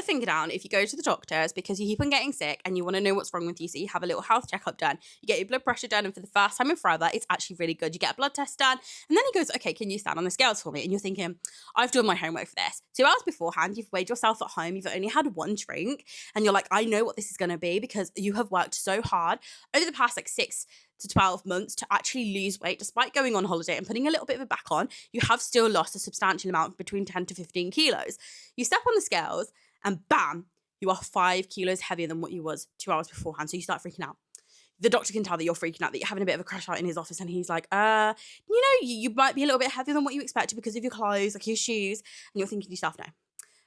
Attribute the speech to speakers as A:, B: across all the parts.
A: finger down, if you go to the doctor, it's because you keep on getting sick and you want to know what's wrong with you. So you have a little health checkup done. You get your blood pressure done. And for the first time in forever, it's actually really good. You get a blood test done. And then he goes, okay, can you stand on the scales for me? And you're thinking, I've done my homework for this. 2 hours beforehand, you've weighed yourself at home. You've only had one drink. And you're like, I know what this is going to be because you have worked so hard over the past like 6 to 12 months to actually lose weight. Despite going on holiday and putting a little bit of it back on, you have still lost a substantial amount, between 10 to 15 kilos. You step on the scales and bam, you are 5 kilos heavier than what you was 2 hours beforehand. So you start freaking out. The doctor can tell that you're freaking out, that you're having a bit of a crash out in his office, and he's like, you might be a little bit heavier than what you expected because of your clothes, like your shoes. And you're thinking to yourself, no.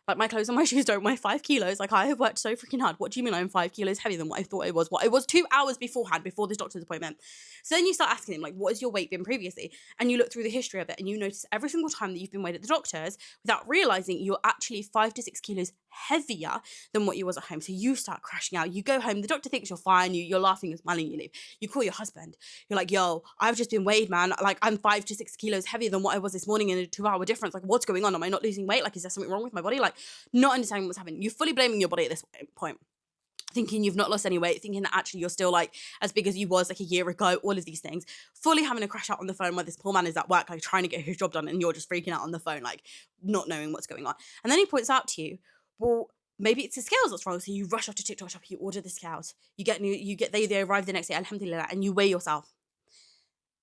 A: Like, my clothes and my shoes don't weigh 5 kilos. Like, I have worked so freaking hard. What do you mean I'm 5 kilos heavier than what I thought it was? What it was 2 hours beforehand, before this doctor's appointment. So then you start asking him, like, what has your weight been previously? And you look through the history of it and you notice every single time that you've been weighed at the doctor's, without realizing you're actually 5 to 6 kilos heavier than what you was at home. So you start crashing out. You go home. The doctor thinks you're fine. You're laughing and smiling. You leave. You call your husband. You're like, yo, I've just been weighed, man. Like, I'm 5 to 6 kilos heavier than what I was this morning in a 2-hour difference. Like, what's going on? Am I not losing weight? Like, is there something wrong with my body? Like, not understanding what's happening. You're fully blaming your body at this point. Thinking you've not lost any weight, thinking that actually you're still like as big as you was like a year ago, all of these things. Fully having a crash out on the phone where this poor man is at work, like trying to get his job done, and you're just freaking out on the phone, like not knowing what's going on. And then he points out to you, well, maybe it's the scales that's wrong. So you rush off to TikTok shop, you order the scales, they arrive the next day, alhamdulillah, and you weigh yourself.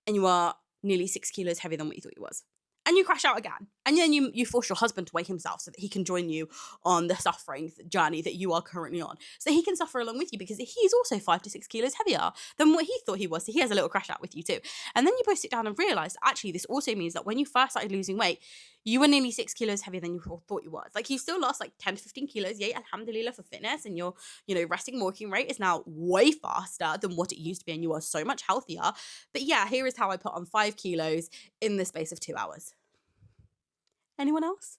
A: And you are nearly 6 kilos heavier than what you thought you was. And you crash out again. And then you force your husband to weigh himself so that he can join you on the suffering journey that you are currently on. So he can suffer along with you because he's also 5 to 6 kilos heavier than what he thought he was. So he has a little crash out with you too. And then you both sit down and realize, actually, this also means that when you first started losing weight, you were nearly 6 kilos heavier than you thought you was. Like, you still lost like 10 to 15 kilos. Yay, alhamdulillah, for fitness. And your, resting walking rate is now way faster than what it used to be. And you are so much healthier. But yeah, here is how I put on 5 kilos in the space of 2 hours. Anyone else?